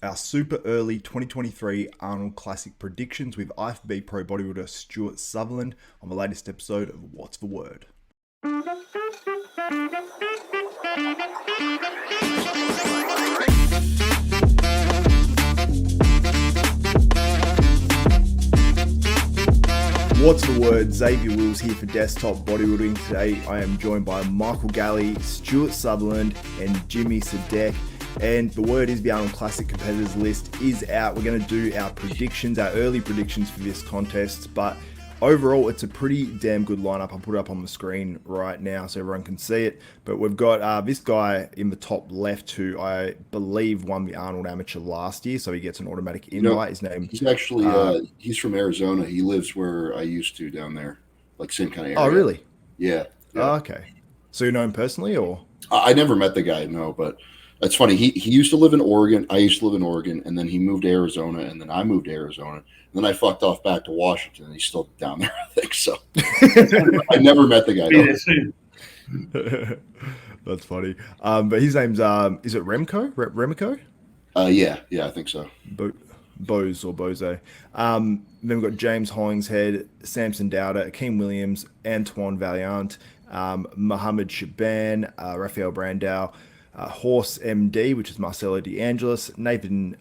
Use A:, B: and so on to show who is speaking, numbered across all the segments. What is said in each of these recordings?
A: our super early 2023 Arnold Classic predictions with IFBB Pro Bodybuilder Stuart Sutherland on the latest episode of What's the Word. What's the word? Xavier Wills here for Desktop Bodybuilding. Today I am joined by Michael Galley, Stuart Sutherland and Jimmy Sadek. And the word is the Arnold Classic competitors list is out. We're going to do our predictions, our early predictions for this contest. But overall, it's a pretty damn good lineup. I'll put it up on the screen right now so everyone can see it. But we've got this guy in the top left who I believe won the Arnold Amateur last year. So he gets an automatic invite. His name.
B: He's actually, he's from Arizona. He lives where I used to down there, like same kind of area.
A: Oh, really?
B: Yeah.
A: Oh, okay. So you know him personally or?
B: I never met the guy, no, but it's funny. He used to live in Oregon. I used to live in Oregon, and then he moved to Arizona, and then I moved to Arizona. And then I fucked off back to Washington, and he's still down there, I think. So I never met the
A: guy. That's funny. But his name's, is it Remco? Remco?
B: Yeah, I think so.
A: Bose or Bose. Then we've got James Hollingshead, Samson Dauda, Akeem Williams, Antoine Valiant, Mohammed Shaban, Rafael Brandao, Horse MD, which is Marcelo De Angelis, Jonathan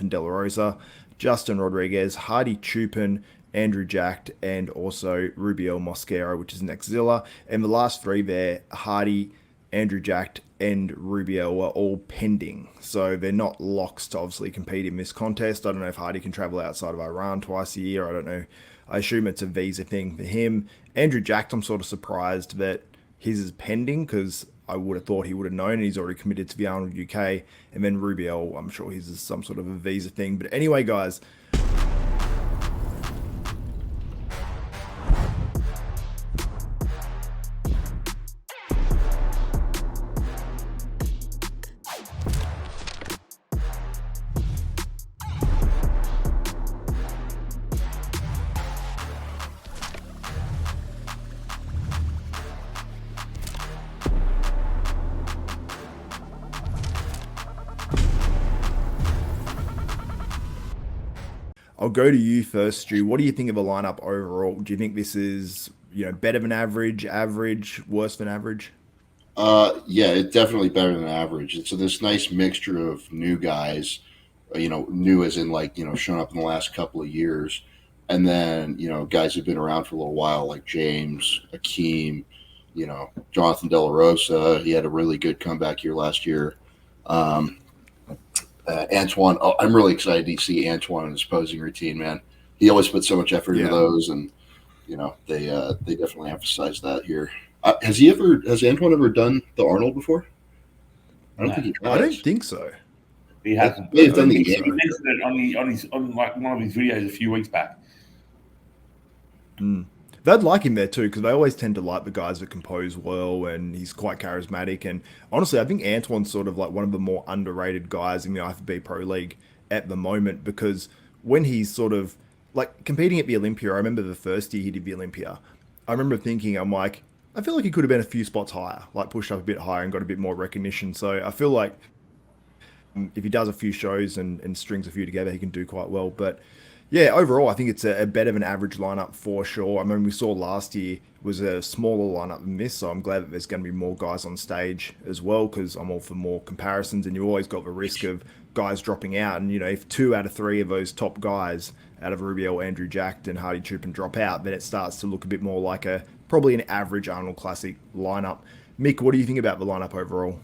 A: De La Rosa, Justin Rodriguez, Hadi Choopan, Andrew Jacked, and also Rubiel Mosquara, which is Neckzilla. And the last three there, Hadi, Andrew Jacked, and Rubiel are all pending. So they're not locks to obviously compete in this contest. I don't know if Hadi can travel outside of Iran twice a year. I don't know. I assume it's a visa thing for him. Andrew Jacked, I'm sort of surprised that his is pending because I would have thought he would have known, and he's already committed to the Arnold UK. And then Rubiel, I'm sure his is some sort of a visa thing. But anyway, guys, I'll go to you first, Stu. What do you think of the lineup overall? Do you think this is, better than average, worse than average?
B: Yeah, it's definitely better than average. So this nice mixture of new guys, new as in shown up in the last couple of years, and then guys who've been around for a little while like James, Akeem, Jonathan De La Rosa. He had a really good comeback here last year. Antoine, I'm really excited to see Antoine in his posing routine, man. He always puts so much effort into those, and they definitely emphasize that here. Has Antoine ever done the Arnold before? I don't think he has.
A: I don't think so.
C: He hasn't.
B: He mentioned
C: it on one of his videos a few weeks back.
A: They'd like him there too, because they always tend to like the guys that compose well, and he's quite charismatic. And honestly, I think Antoine's sort of like one of the more underrated guys in the IFBB Pro League at the moment, because when he's sort of like competing at the Olympia, I remember the first year he did the Olympia, I remember thinking, I'm like, I feel like he could have been a few spots higher, like pushed up a bit higher and got a bit more recognition. So I feel like if he does a few shows and strings a few together, he can do quite well. But yeah, overall, I think it's a better than average lineup for sure. I mean, we saw last year was a smaller lineup than this, so I'm glad that there's going to be more guys on stage as well, because I'm all for more comparisons, and you always got the risk of guys dropping out. And, if 2 out of 3 of those top guys out of Rubiel, Andrew Jacked, and Hadi Choopan drop out, then it starts to look a bit more like probably an average Arnold Classic lineup. Mick, what do you think about the lineup overall?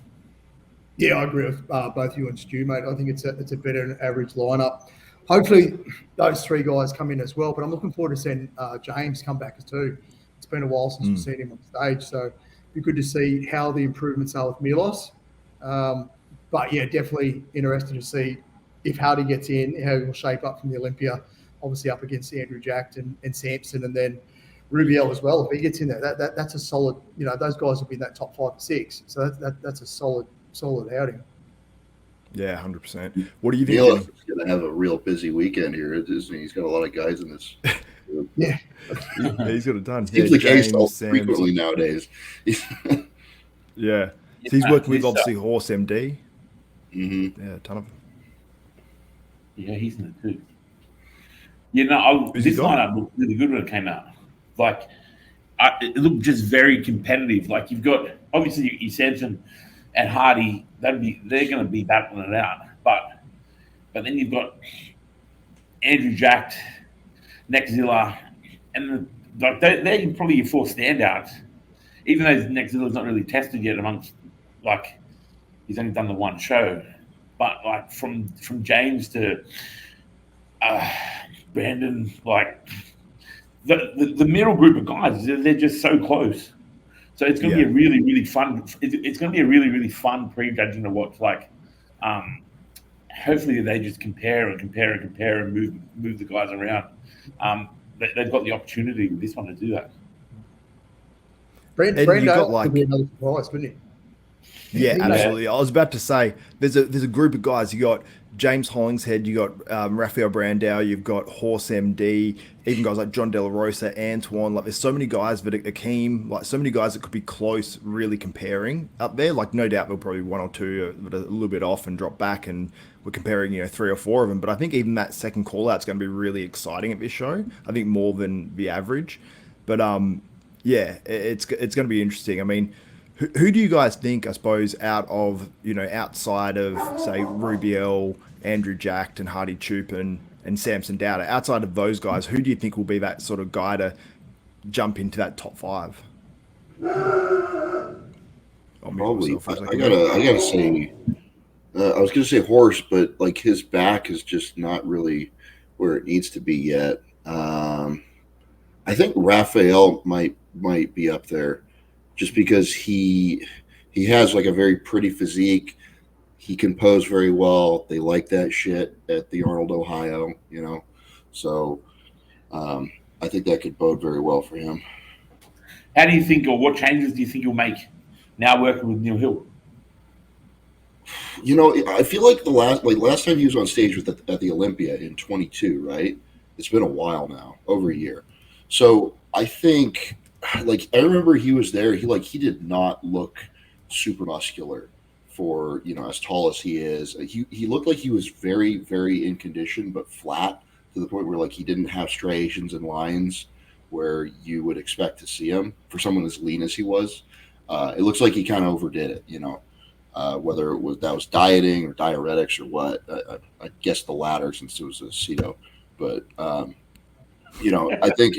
D: Yeah, I agree with both you and Stu, mate. I think it's a better than average lineup. Hopefully those 3 guys come in as well, but I'm looking forward to seeing James come back too. It's been a while since we've seen him on stage, so it'd be good to see how the improvements are with Milos. But yeah, definitely interested to see if Hadi gets in, how he'll shape up from the Olympia, obviously up against Andrew Jacked and Samson, and then Rubiel as well. If he gets in there, that's a solid, those guys will be in that top 5 or 6. So that's a solid outing.
A: Yeah, 100%. What do you think?
B: Milos is going to have a real busy weekend here. He's got a lot of guys in this.
D: Yeah,
A: he's got a ton.
B: Seems like James, frequently nowadays.
A: Yeah, so he's working with obviously Horse MD. Yeah, a ton of them.
C: Yeah, he's in it too. You know,
A: Who's he
C: this
A: got?
C: lineup looked really good when it came out. Like, it looked just very competitive. Like, you've got obviously your Samson and Hardy. They're going to be battling it out. But then you've got Andrew Jacked, Neckzilla, and like they're probably your four standouts. Even though Neckzilla's not really tested yet amongst, like, he's only done the one show. But like from James to Brandon, like the middle group of guys, they're just so close. So it's going to be a really, really fun. It's going to be a really, really fun prejudging to watch. Like, hopefully they just compare and move the guys around. They've got the opportunity with this one to do that.
D: Brandao could be another surprise, couldn't he?
A: Yeah, absolutely. I was about to say there's a group of guys. You got James Hollingshead, you got Rafael Brandao, you've got Horse MD, even guys like John De La Rosa, Antoine. Like, there's so many guys that Akeem, like so many guys that could be close, really comparing up there. Like, no doubt there'll probably one or two that are a little bit off and drop back, and we're comparing, you know, 3 or 4 of them. But I think even that second call out is going to be really exciting at this show. I think more than the average. But yeah, it's going to be interesting. I mean, who do you guys think, I suppose, out of, you know, outside of, say, Rubiel, Andrew Jacked and Hadi Choopan and Samson Dauda, outside of those guys, who do you think will be that sort of guy to jump into that top 5?
B: Probably. I gotta say, I was gonna say Horse, but like his back is just not really where it needs to be yet. I think Rafael might be up there, just because he has like a very pretty physique. He can pose very well. They like that shit at the Arnold, Ohio, you know. So I think that could bode very well for him.
C: How do you think, or what changes do you think you'll make now working with Neil Hill?
B: You know, I feel like last time he was on stage with at the Olympia in 22, right? It's been a while now, over a year. So I think, like, I remember he was there. He did not look super muscular for, you know, as tall as he is. He looked like he was very, very in condition, but flat, to the point where, like, he didn't have striations and lines where you would expect to see him for someone as lean as he was. It looks like he kind of overdid it, you know, whether that was dieting or diuretics or what. I guess the latter, since it was a keto. But you know, I think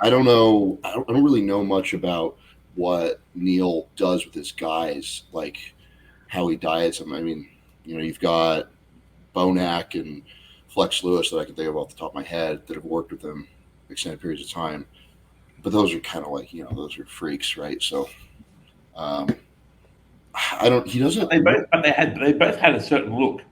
B: I don't know. I don't really know much about what Neil does with his guys, like how he diets them. I mean, you know, you've got Bonac and Flex Lewis that I can think of off the top of my head that have worked with him extended periods of time, but those are kind of like, you know, those are freaks, right? So I don't. He doesn't.
C: They both had a certain look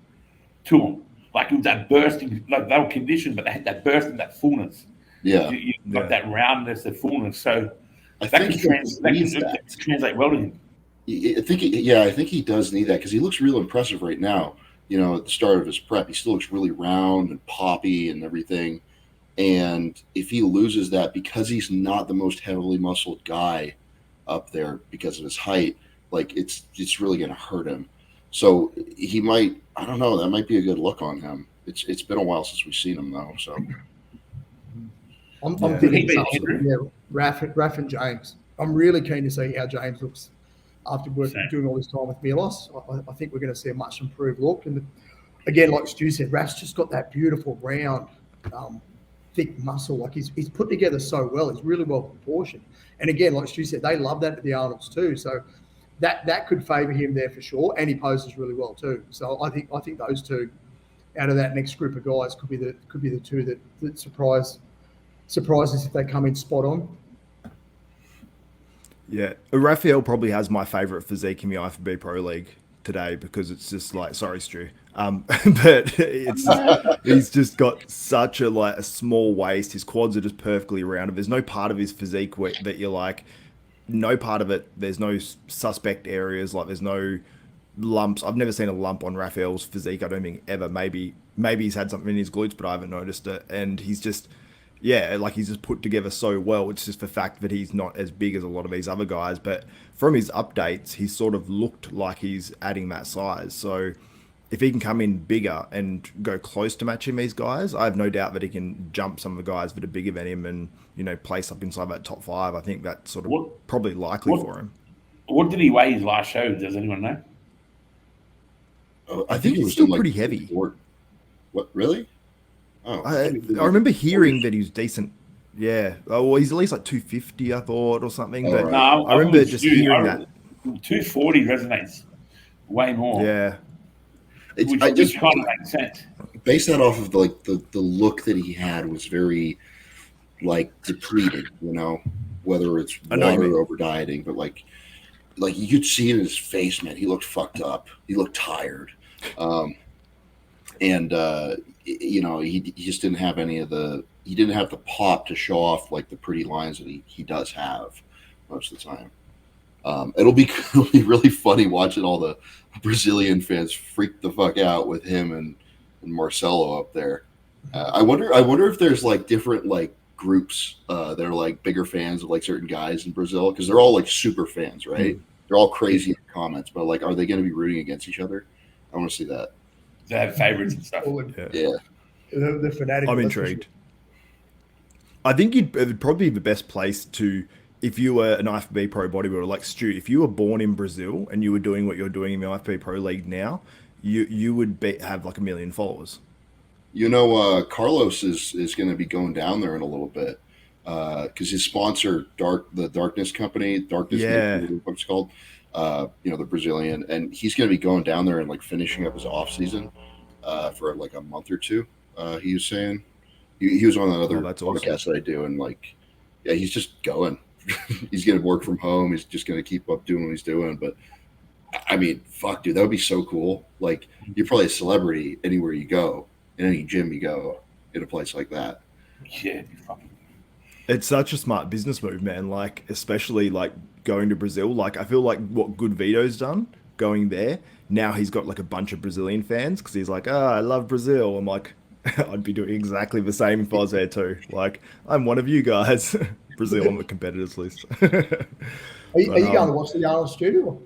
C: to them. Like, it was that bursting, like they were conditioned, but they had that burst and that fullness.
B: Yeah.
C: You got that roundness, the fullness. So
B: I
C: that
B: think
C: can translate well to him.
B: I think he does need that, because he looks real impressive right now. You know, at the start of his prep, he still looks really round and poppy and everything. And if he loses that, because he's not the most heavily muscled guy up there because of his height, like it's really going to hurt him. So he might, I don't know, that might be a good look on him. It's been a while since we've seen him though. So
D: I'm thinking Raf and James. I'm really keen to see how James looks after doing all this time with Milos. I think we're going to see a much improved look. And again, like Stu said, Raf's just got that beautiful round, thick muscle. Like he's put together so well. He's really well proportioned. And again, like Stu said, they love that at the Arnolds too. So that could favour him there for sure. And he poses really well too. So I think those two out of that next group of guys could be the two that surprise us if they come in spot on.
A: Yeah, Rafael probably has my favourite physique in the IFBB Pro League today, because it's just like, sorry, Stu, but he's just got such a small waist. His quads are just perfectly rounded. There's no part of his physique that you're like, no part of it. There's no suspect areas. Like, there's no lumps. I've never seen a lump on Rafael's physique. I don't think ever. Maybe he's had something in his glutes, but I haven't noticed it. And he's just, yeah, like he's just put together so well. It's just the fact that he's not as big as a lot of these other guys, but from his updates, he's sort of looked like he's adding that size. So if he can come in bigger and go close to matching these guys, I have no doubt that he can jump some of the guys that are bigger than him and, you know, place up inside that top 5. I think that's sort of probably likely for him.
C: What did he weigh his last show? Does anyone know?
A: I think he's still pretty heavy.
B: What, really? Oh,
A: I remember hearing that he's decent. Yeah. Oh, well, he's at least like 250, I thought, or something.
B: Oh,
A: but
B: right.
C: No,
A: I remember just hearing that.
C: 240 resonates way more.
A: Yeah.
C: Which kind of makes sense.
B: Base that off of the look that he had was very like depleted, you know, whether it's water or over dieting, but like you could see in his face, man, he looked fucked up. He looked tired. And you know, he just didn't have he didn't have the pop to show off like the pretty lines that he does have most of the time. It'll be really funny watching all the Brazilian fans freak the fuck out with him and Marcelo up there. I wonder if there's like different like groups that are like bigger fans of like certain guys in Brazil, because they're all like super fans, right? Mm-hmm. They're all crazy in the comments, but like, are they going to be rooting against each other? I want to see that.
C: They have favorites and stuff.
B: Yeah.
D: The fanatic.
A: I'm intrigued. I think it would probably be the best place to, if you were an IFBB Pro bodybuilder like Stu, if you were born in Brazil and you were doing what you're doing in the IFBB Pro League now, you would have like 1 million followers.
B: You know, Carlos is going to be going down there in a little bit because his sponsor, the Darkness Company, what it's called, you know, the Brazilian, and he's going to be going down there and like finishing up his off season for like a month or two. He was saying he was on another podcast that I do, and like, yeah, he's just going. He's going to work from home. He's just going to keep up doing what he's doing. But I mean, fuck, dude, that would be so cool. Like, you're probably a celebrity anywhere you go, in any gym you go, in a place like that.
C: Yeah,
A: it's such a smart business move, man. Like, especially like going to Brazil. Like, I feel like what Good Vito's done going there. Now he's got like a bunch of Brazilian fans because he's like, I love Brazil. I'm like, I'd be doing exactly the same if I was there too. Like, I'm one of you guys. Brazil on the competitors list.
D: Are you going to watch the Arnold studio?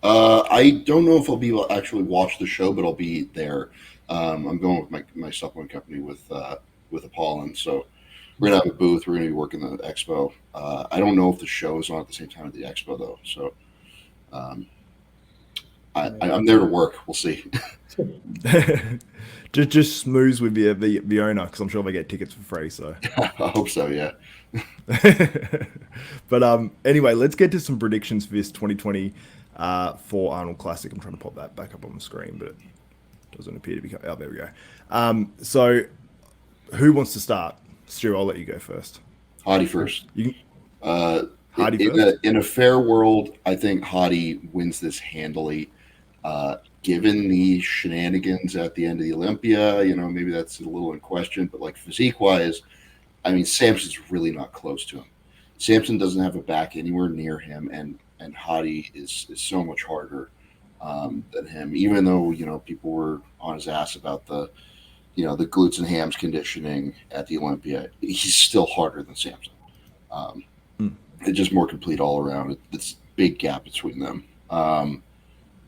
B: I don't know if I'll be able to actually watch the show, but I'll be there. I'm going with my supplement company with Apollon, so we're gonna have a booth. We're gonna be working the expo. I don't know if the show is on at the same time at the expo though, so I'm there to work. We'll see.
A: just smooze with the owner, because I'm sure they get tickets for free. So
B: I hope so. Yeah.
A: But anyway, let's get to some predictions for this 2020 for Arnold Classic. I'm trying to pop that back up on the screen, but it doesn't appear to be. Oh, there we go. So who wants to start? Stu, I'll let you go first.
B: Hadi first.
A: Hadi first?
B: In a fair world, I think Hadi wins this handily. Given the shenanigans at the end of the Olympia, you know, maybe that's a little in question, but like physique-wise, I mean, Samson's really not close to him. Samson doesn't have a back anywhere near him, and Hadi is so much harder than him, even though, you know, people were on his ass about the glutes and hams conditioning at the Olympia. He's still harder than Samson. It's just more complete all around. It's a big gap between them.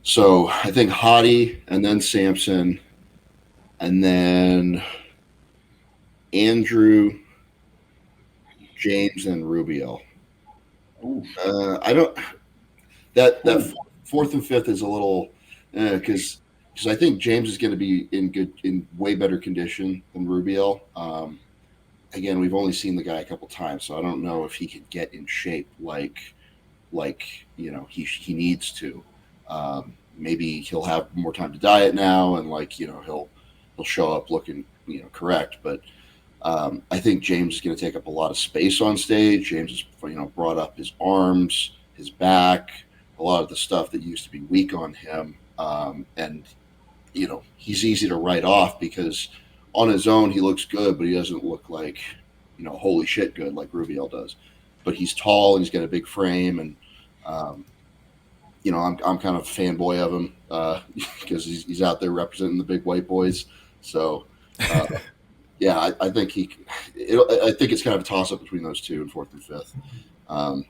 B: So I think Hadi, and then Samson, and then Andrew, James, and Rubiel. I don't. That fourth and fifth is a little because I think James is going to be in way better condition than Rubiel. Again, we've only seen the guy a couple times, so I don't know if he could get in shape like you know he needs to. Maybe he'll have more time to diet now, and like, you know, he'll show up looking, you know, correct. But I think James is going to take up a lot of space on stage. James has, you know, brought up his arms, his back, a lot of the stuff that used to be weak on him. And, you know, he's easy to write off because on his own he looks good, but he doesn't look like, you know, holy shit good like Rubiel does. But he's tall and he's got a big frame, and you know, I'm kind of a fanboy of him because he's out there representing the big white boys. So, yeah, I think I think it's kind of a toss up between those two in fourth and fifth. I'm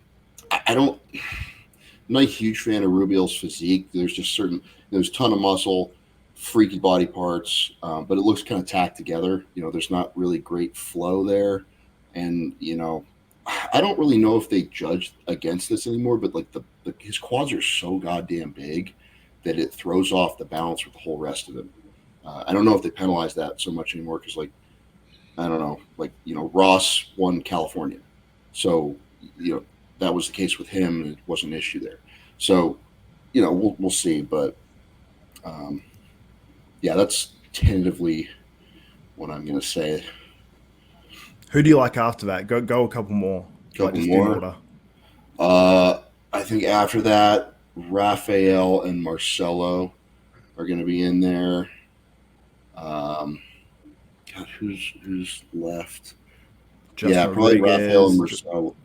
B: not a huge fan of Rubiel's physique. There's just there's a ton of muscle, freaky body parts, but it looks kind of tacked together. There's not really great flow there. And, I don't really know if they judge against this anymore, but like his quads are so goddamn big that it throws off the balance with the whole rest of him. I don't know if they penalize that so much anymore because, like, I don't know, like, Ross won California. So, that was the case with him, and it wasn't an issue there. So, we'll see. But, yeah, that's tentatively what I'm going to say.
A: Who do you like after that? Go a couple more.
B: Couple more. I think after that, Rafael and Marcelo are going to be in there. God, who's left?
A: Justin
B: probably
A: Rodriguez.
B: Rafael and Marcelo.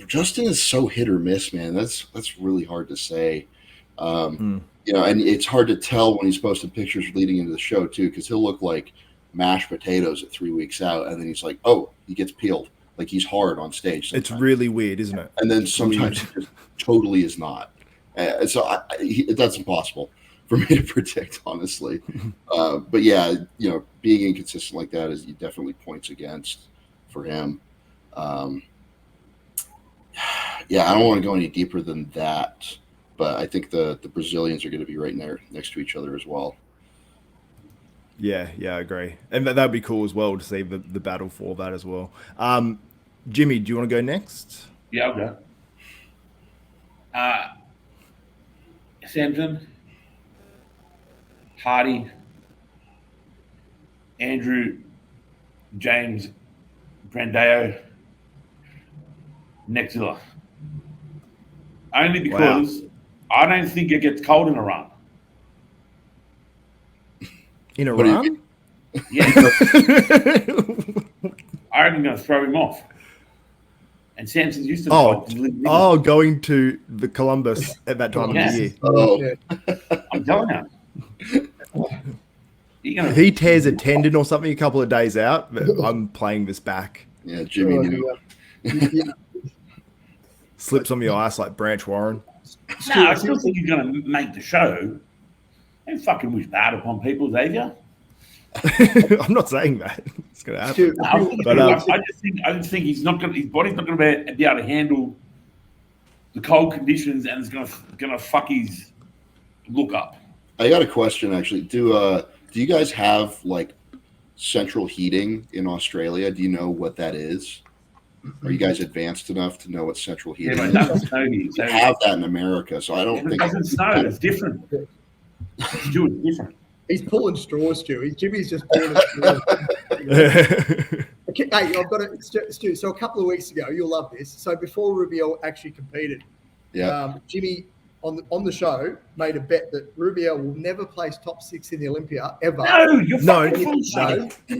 B: Justin is so hit or miss, man. That's really hard to say. And it's hard to tell when he's posting pictures leading into the show too, because he'll look like mashed potatoes at 3 weeks out, and then he's like, oh, he gets peeled. Like he's hard on stage sometimes.
A: It's really weird, isn't it?
B: And then sometimes he just totally is not. So that's impossible for me to predict, honestly. But yeah, being inconsistent like that is definitely points against for him. Yeah, I don't want to go any deeper than that, but I think the Brazilians are going to be right there next to each other as well.
A: Yeah, I agree. And that'd be cool as well to see the battle for that as well. Jimmy, do you want to go next?
C: Yeah, I'll go. Samson, Hadi, Andrew, James, Brandao, Neckzilla. Only because I don't think it gets cold in a run.
A: In a run?
C: Yeah. I reckon I'm going to throw him off. And Samson's used to the cold.
A: Going to the Columbus at that time of the
C: year. I'm telling you.
A: If he tears a tendon or something a couple of days out, I'm playing this back.
B: Yeah, Jimmy knew.
A: Slips on the ice like Branch Warren.
C: No, I still think he's going to make the show. Don't fucking wish bad upon people, Xavier.
A: I'm not saying that it's going to happen.
C: I just think he's not going. His body's not going to be able to handle the cold conditions, and it's going to fuck his look up.
B: I got a question actually. Do you guys have like central heating in Australia? Do you know what that is? Are you guys advanced enough to know what central heating is? We have that in America, so I don't think
C: it doesn't snow. It's different. Stuart, different.
D: He's pulling straws, Stu. Jimmy's just pulling straws. Okay, hey, I've got it, Stu. So a couple of weeks ago, you'll love this. So before Rubiel actually competed, Jimmy on the show made a bet that Rubiel will never place top 6 in the Olympia ever.
C: No, you're fucking full shit.
D: He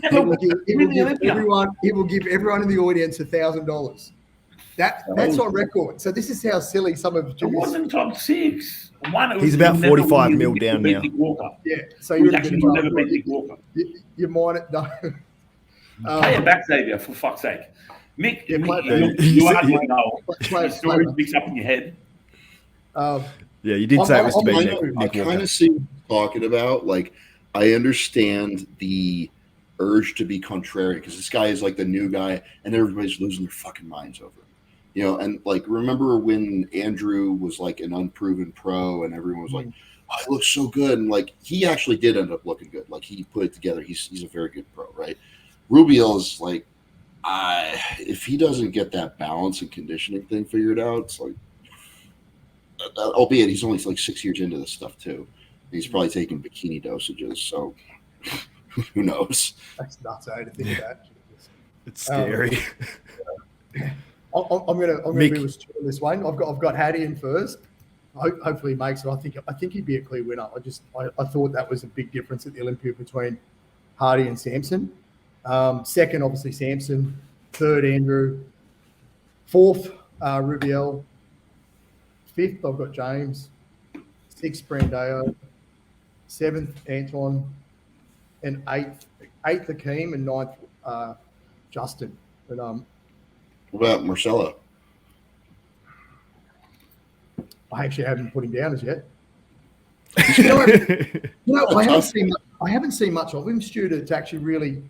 D: will give everyone in the audience $1,000. That's on record. So this is how silly some of Jimmy's.
C: It wasn't top 6.
A: He's about 45 mil down now.
D: Yeah, so
C: you're actually never beat Nick Walker.
D: You might it. No.
C: Pay it back, Xavier, for fuck's sake. Mick, you are doing the stories mixed up in your head.
A: Yeah, you did say it was to be Nick
B: I kind of see what you're talking about. Like, I understand the urge to be contrary because this guy is like the new guy, and everybody's losing their fucking minds over him. And like, remember when Andrew was like an unproven pro and everyone was like, oh, he looks so good. And like, he actually did end up looking good. Like, he put it together. He's a very good pro, right? Rubiel is like, if he doesn't get that balance and conditioning thing figured out, it's like, albeit he's only like 6 years into this stuff too. He's probably taking bikini dosages. So who knows?
D: That's nuts. I had to think of that.
A: It's scary.
D: I'm gonna be with Stu on this one. I've got Hadi in first. Hopefully he makes it. I think he'd be a clear winner. I thought that was a big difference at the Olympia between Hadi and Samson. Second, obviously Samson. Third, Andrew. Fourth, Rubiel. Fifth, I've got James. Sixth, Brandao. Seventh, Antoine. And eighth, Akeem, and ninth, Justin. But
B: what about Marcelo?
D: I actually haven't put him down as yet. You know, I haven't seen much of him, Stu, to actually really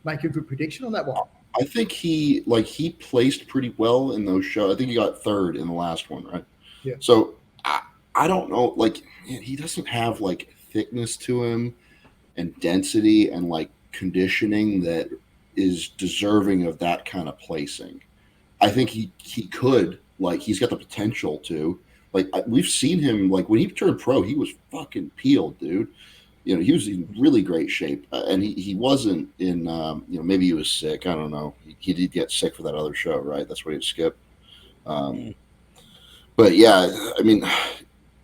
D: make a good prediction on that one.
B: I think he placed pretty well in those shows. I think he got third in the last one, right?
D: Yeah.
B: So I don't know, like he doesn't have like thickness to him and density and like conditioning that is deserving of that kind of placing. I think he could, like, he's got the potential to, like, we've seen him, like, when he turned pro, he was fucking peeled, dude. You know, he was in really great shape, and he wasn't in, you know, maybe he was sick. I don't know. He did get sick for that other show, right? That's why he skipped. But yeah, I mean,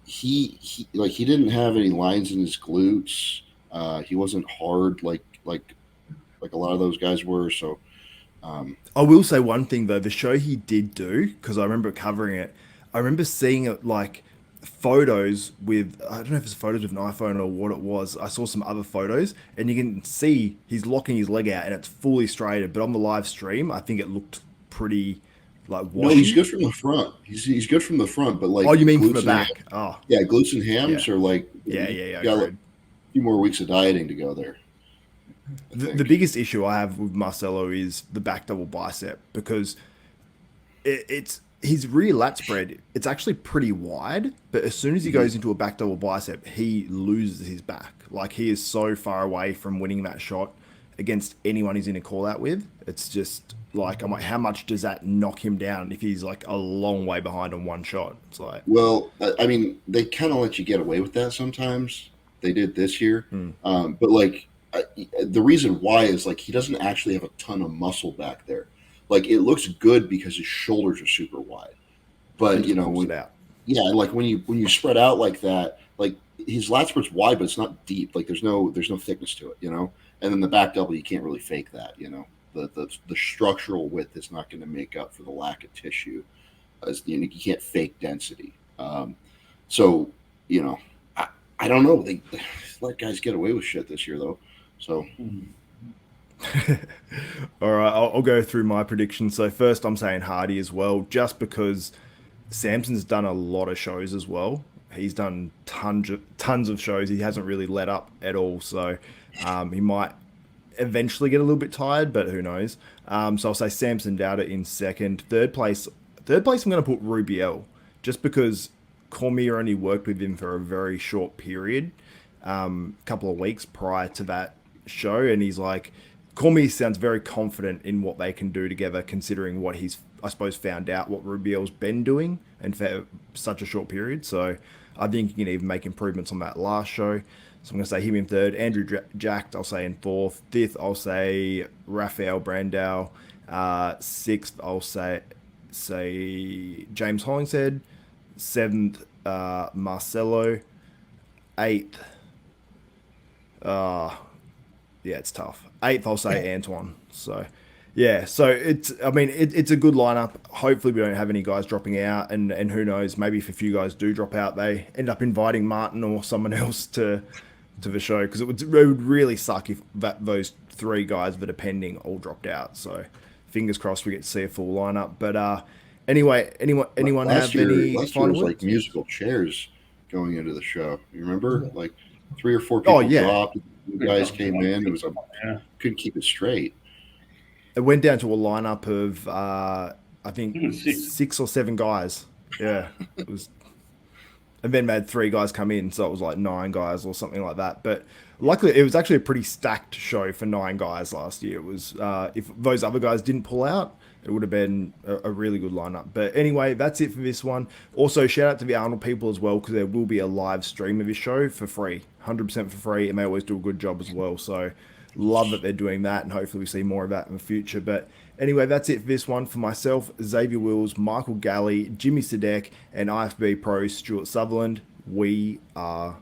B: he didn't have any lines in his glutes. He wasn't hard like a lot of those guys were. So
A: I will say one thing though, the show he did do, because I remember covering it, I remember seeing it like photos with, I don't know if it's photos with an iPhone or what it was. I saw some other photos and you can see he's locking his leg out and it's fully straighted, but on the live stream I think it looked pretty like washy.
B: No, he's good from the front. He's good from the front, but like,
A: oh, you mean from the back? Oh
B: yeah, glutes and hams are like,
A: yeah,
B: got like a few more weeks of dieting to go there.
A: The biggest issue I have with Marcelo is the back double bicep, because it's his rear lat spread. It's actually pretty wide, but as soon as he goes into a back double bicep, he loses his back. Like, he is so far away from winning that shot against anyone he's in a call out with. It's just like, I'm like, how much does that knock him down if he's like a long way behind on one shot? It's like,
B: well, I mean, they kind of let you get away with that sometimes. They did this year, but like. The reason why is like he doesn't actually have a ton of muscle back there. Like, it looks good because his shoulders are super wide, but you know, like when you spread out like that, like his lat spread's wide, but it's not deep. Like there's no thickness to it, you know. And then the back double, you can't really fake that, you know. The structural width is not going to make up for the lack of tissue. As you can't fake density. So you know, I don't know. They let guys get away with shit this year though. So,
A: all right, I'll go through my predictions. So first, I'm saying Hadi as well, just because Samson's done a lot of shows as well. He's done tons of shows. He hasn't really let up at all. So he might eventually get a little bit tired, but who knows? So I'll say Samson Dauda in second. Third place, I'm going to put Rubiel, just because Cormier only worked with him for a very short period, couple of weeks prior to that show, and he's like, Cormier sounds very confident in what they can do together, considering what he's, I suppose, found out what Rubiel's been doing and for such a short period. So I think he can even make improvements on that last show. So I'm going to say him in third. Andrew Jack, I'll say in fourth. Fifth, I'll say Rafael Brandao. Sixth, I'll say James Hollingshead. Seventh, Marcelo. Eighth, yeah, it's tough. Eighth, I'll say Antoine. So, yeah. So it's a good lineup. Hopefully, we don't have any guys dropping out, and who knows? Maybe if a few guys do drop out, they end up inviting Martin or someone else to the show, because it would really suck if those three guys that are pending all dropped out. So, fingers crossed we get to see a full lineup. But anyway, anyone have any final words?
B: Like musical chairs going into the show. You remember, like 3 or 4 people dropped. You guys came in. It was couldn't keep it straight.
A: It went down to a lineup of I think 6 or 7 guys. Yeah, it was, and then they had 3 guys come in, so it was like 9 guys or something like that. But luckily, it was actually a pretty stacked show for 9 guys last year. It was if those other guys didn't pull out, it would have been a really good lineup. But anyway, that's it for this one. Also, shout out to the Arnold people as well, because there will be a live stream of this show for free, 100% for free, and they always do a good job as well. So love that they're doing that, and hopefully we see more of that in the future. But anyway, that's it for this one. For myself, Xavier Wills, Michael Galley, Jimmy Sadek, and IFBB Pro Stuart Sutherland, we are